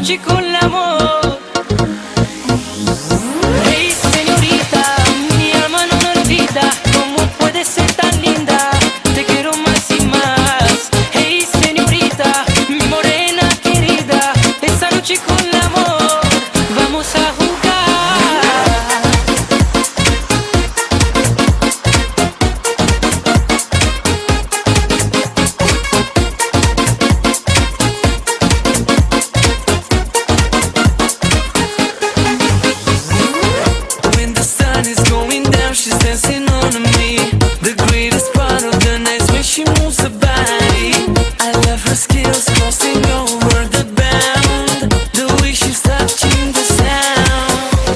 noche con el amor. Hey, señorita, mi alma no me olvida. ¿Cómo puedes ser tan linda? Te quiero más y más. Hey, señorita, mi morena querida. Esta noche con el amor vamos a jugar. She's dancing on me. The greatest part of the night is when she moves her body. I love her skills crossing over the bound. The way she's touching the sound.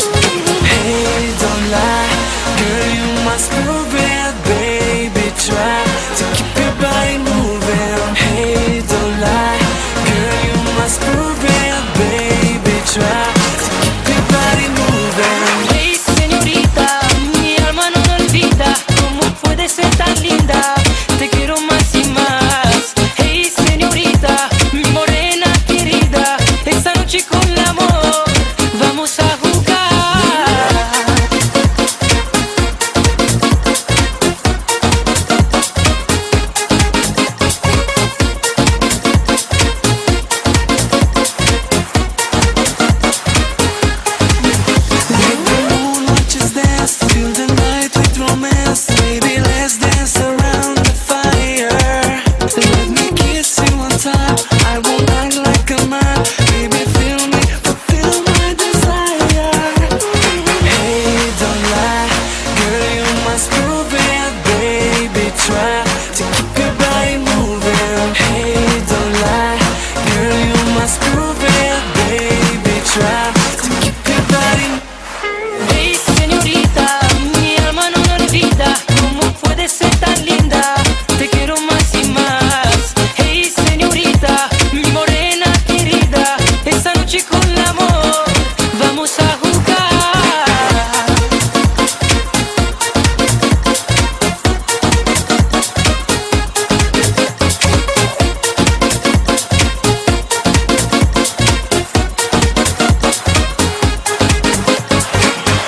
Hey, don't lie, girl, you must prove it, baby. Try to keep your body moving. Hey, don't lie, girl, you must prove it, baby. Try to keep your body moving. Hey, señorita, mi alma no me olvida. ¿Cómo puedes ser tan linda? Te quiero más y más. Hey, señorita, mi morena querida. Esta noche con el amor vamos a jugar. Feel the night with romance. Baby, let's dance around the fire. Let me kiss you one time. I won't act like a man. Baby, feel me, fulfill my desire. Hey, don't lie, girl, you must prove it, baby. Try to keep your body moving. Hey, don't lie, girl, you must prove it, baby. Try to keep your body moving. Hey, señorita, mi alma no me olvida. ¿Cómo puedes ser tan linda? Te quiero más y más. Hey, señorita, mi morena querida. Esta noche con el amor vamos a jugar.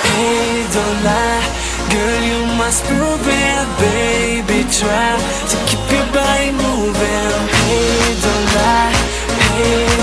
Hey, don't lie, girl, you must prove it, baby. Try to keep your body moving. Hey, don't lie, hey.